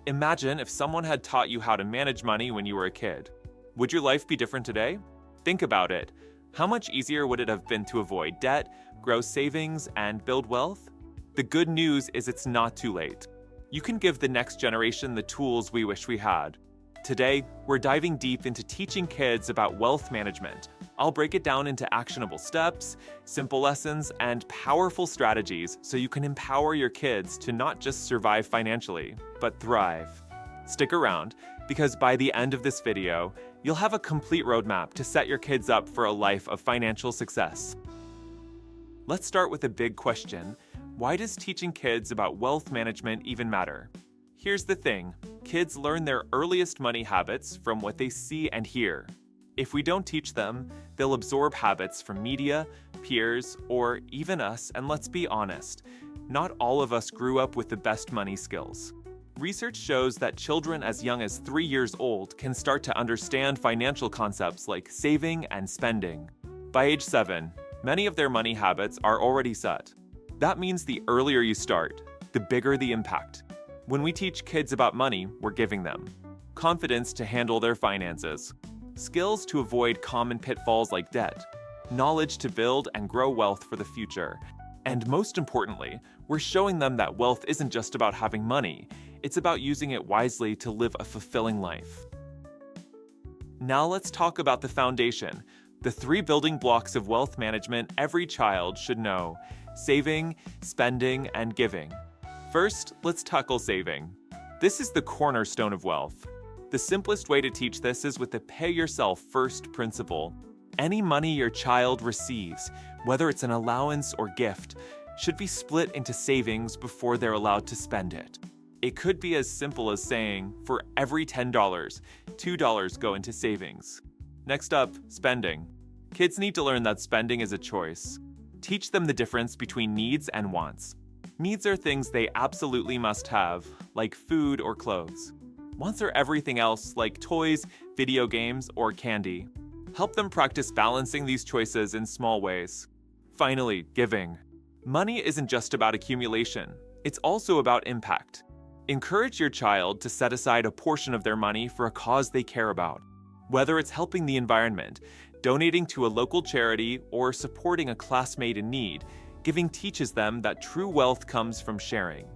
Imagine if someone had taught you how to manage money when you were a kid. Would your life be different today? Think about it. How much easier would it have been to avoid debt, grow savings, and build wealth? The good news is it's not too late. You can give the next generation the tools we wish we had. Today, we're diving deep into teaching kids about wealth management. I'll break it down into actionable steps, simple lessons, and powerful strategies so you can empower your kids to not just survive financially, but thrive. Stick around, because by the end of this video, you'll have a complete roadmap to set your kids up for a life of financial success. Let's start with a big question. Why does teaching kids about wealth management even matter? Here's the thing. Kids learn their earliest money habits from what they see and hear. If we don't teach them, they'll absorb habits from media, peers, or even us, and let's be honest, not all of us grew up with the best money skills. Research shows that children as young as 3 years old can start to understand financial concepts like saving and spending. By age 7, many of their money habits are already set. That means the earlier you start, the bigger the impact. When we teach kids about money, we're giving them confidence to handle their finances, skills to avoid common pitfalls like debt, knowledge to build and grow wealth for the future, and most importantly, we're showing them that wealth isn't just about having money, it's about using it wisely to live a fulfilling life. Now let's talk about the foundation, the 3 building blocks of wealth management every child should know: saving, spending, and giving. First, let's tackle saving. This is the cornerstone of wealth. The simplest way to teach this is with the pay yourself first principle. Any money your child receives, whether it's an allowance or gift, should be split into savings before they're allowed to spend it. It could be as simple as saying, for every $10, $2 go into savings. Next up, spending. Kids need to learn that spending is a choice. Teach them the difference between needs and wants. Needs are things they absolutely must have, like food or clothes. Wants are everything else, like toys, video games, or candy. Help them practice balancing these choices in small ways. Finally, giving. Money isn't just about accumulation, it's also about impact. Encourage your child to set aside a portion of their money for a cause they care about. Whether it's helping the environment, donating to a local charity, or supporting a classmate in need, giving teaches them that true wealth comes from sharing.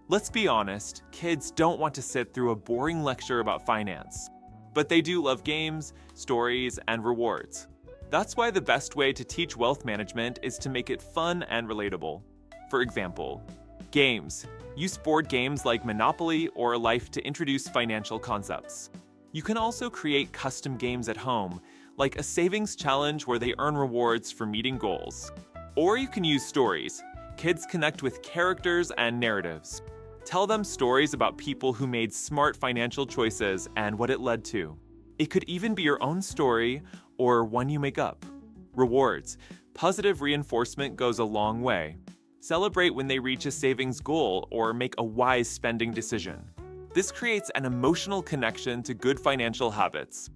Let's be honest, kids don't want to sit through a boring lecture about finance. But they do love games, stories, and rewards. That's why the best way to teach wealth management is to make it fun and relatable. For example, games. Use board games like Monopoly or Life to introduce financial concepts. You can also create custom games at home, like a savings challenge where they earn rewards for meeting goals. Or you can use stories. Kids connect with characters and narratives. Tell them stories about people who made smart financial choices and what it led to. It could even be your own story or one you make up. Rewards. Positive reinforcement goes a long way. Celebrate when they reach a savings goal or make a wise spending decision. This creates an emotional connection to good financial habits.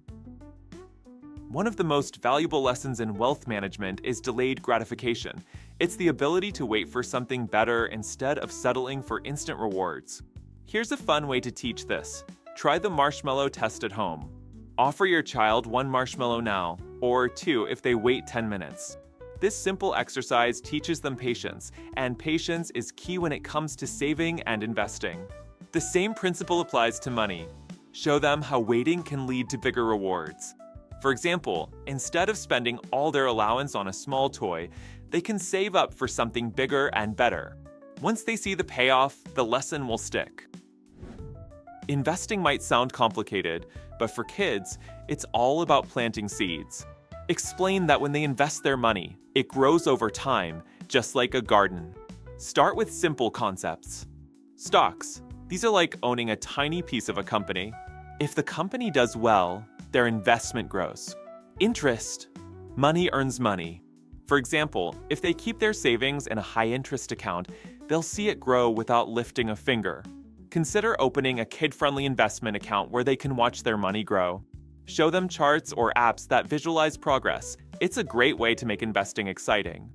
One of the most valuable lessons in wealth management is delayed gratification. It's the ability to wait for something better instead of settling for instant rewards. Here's a fun way to teach this. Try the marshmallow test at home. Offer your child 1 marshmallow now, or 2 if they wait 10 minutes. This simple exercise teaches them patience, and patience is key when it comes to saving and investing. The same principle applies to money. Show them how waiting can lead to bigger rewards. For example, instead of spending all their allowance on a small toy, they can save up for something bigger and better. Once they see the payoff, the lesson will stick. Investing might sound complicated, but for kids, it's all about planting seeds. Explain that when they invest their money, it grows over time, just like a garden. Start with simple concepts. Stocks. These are like owning a tiny piece of a company. If the company does well, their investment grows. Interest. Money earns money. For example, if they keep their savings in a high-interest account, they'll see it grow without lifting a finger. Consider opening a kid-friendly investment account where they can watch their money grow. Show them charts or apps that visualize progress. It's a great way to make investing exciting.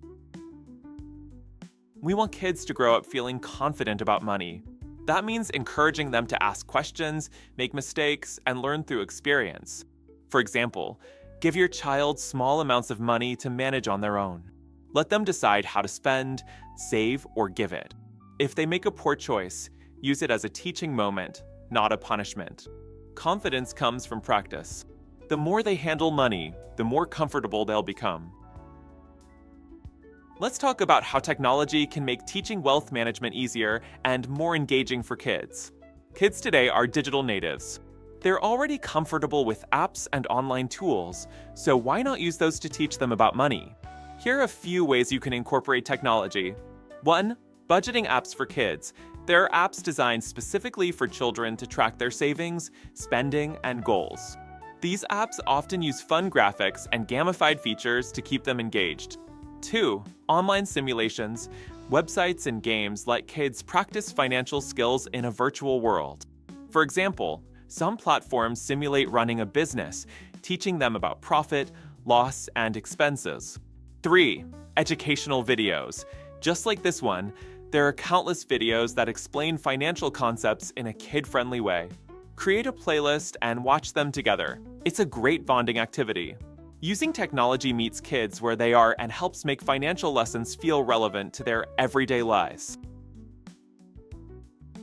We want kids to grow up feeling confident about money. That means encouraging them to ask questions, make mistakes, and learn through experience. For example, give your child small amounts of money to manage on their own. Let them decide how to spend, save, or give it. If they make a poor choice, use it as a teaching moment, not a punishment. Confidence comes from practice. The more they handle money, the more comfortable they'll become. Let's talk about how technology can make teaching wealth management easier and more engaging for kids. Kids today are digital natives. They're already comfortable with apps and online tools, so why not use those to teach them about money? Here are a few ways you can incorporate technology. 1. Budgeting apps for kids. There are apps designed specifically for children to track their savings, spending, and goals. These apps often use fun graphics and gamified features to keep them engaged. 2. Online simulations. Websites and games let kids practice financial skills in a virtual world. For example, some platforms simulate running a business, teaching them about profit, loss, and expenses. 3. Educational videos. Just like this one, there are countless videos that explain financial concepts in a kid-friendly way. Create a playlist and watch them together. It's a great bonding activity. Using technology meets kids where they are and helps make financial lessons feel relevant to their everyday lives.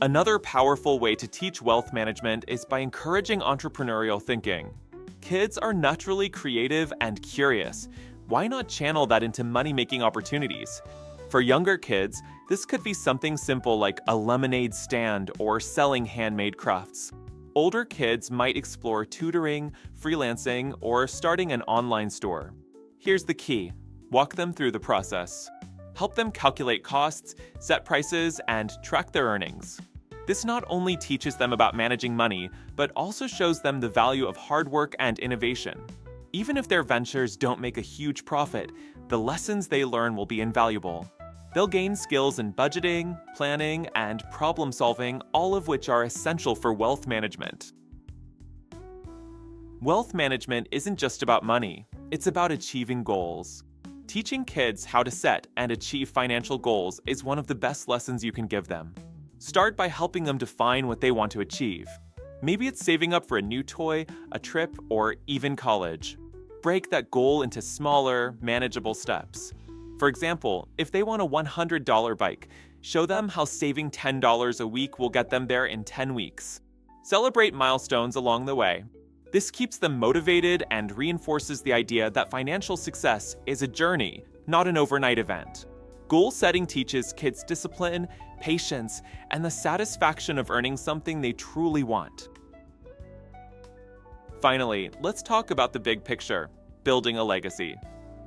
Another powerful way to teach wealth management is by encouraging entrepreneurial thinking. Kids are naturally creative and curious. Why not channel that into money-making opportunities? For younger kids, this could be something simple like a lemonade stand or selling handmade crafts. Older kids might explore tutoring, freelancing, or starting an online store. Here's the key: walk them through the process. Help them calculate costs, set prices, and track their earnings. This not only teaches them about managing money, but also shows them the value of hard work and innovation. Even if their ventures don't make a huge profit, the lessons they learn will be invaluable. They'll gain skills in budgeting, planning, and problem solving, all of which are essential for wealth management. Wealth management isn't just about money, it's about achieving goals. Teaching kids how to set and achieve financial goals is one of the best lessons you can give them. Start by helping them define what they want to achieve. Maybe it's saving up for a new toy, a trip, or even college. Break that goal into smaller, manageable steps. For example, if they want a $100 bike, show them how saving $10 a week will get them there in 10 weeks. Celebrate milestones along the way. This keeps them motivated and reinforces the idea that financial success is a journey, not an overnight event. Goal setting teaches kids discipline, patience, and the satisfaction of earning something they truly want. Finally, let's talk about the big picture: building a legacy.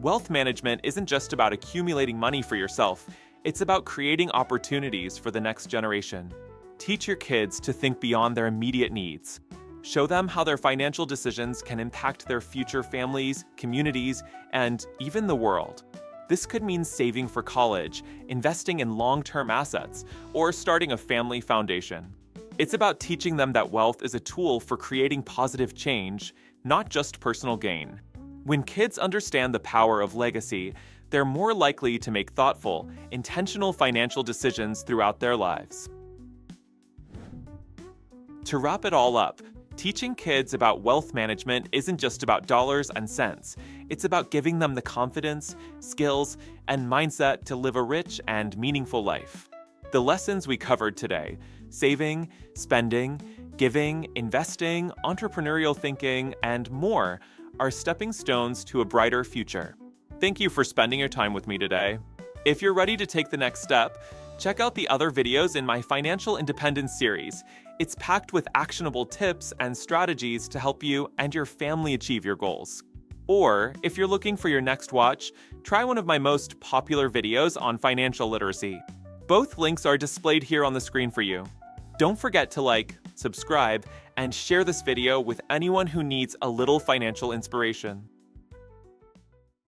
Wealth management isn't just about accumulating money for yourself, it's about creating opportunities for the next generation. Teach your kids to think beyond their immediate needs. Show them how their financial decisions can impact their future families, communities, and even the world. This could mean saving for college, investing in long-term assets, or starting a family foundation. It's about teaching them that wealth is a tool for creating positive change, not just personal gain. When kids understand the power of legacy, they're more likely to make thoughtful, intentional financial decisions throughout their lives. To wrap it all up, teaching kids about wealth management isn't just about dollars and cents. It's about giving them the confidence, skills, and mindset to live a rich and meaningful life. The lessons we covered today, saving, spending, giving, investing, entrepreneurial thinking, and more, are stepping stones to a brighter future. Thank you for spending your time with me today. If you're ready to take the next step, check out the other videos in my Financial Independence series. It's packed with actionable tips and strategies to help you and your family achieve your goals. Or, if you're looking for your next watch, try one of my most popular videos on financial literacy. Both links are displayed here on the screen for you. Don't forget to like, subscribe, and share this video with anyone who needs a little financial inspiration.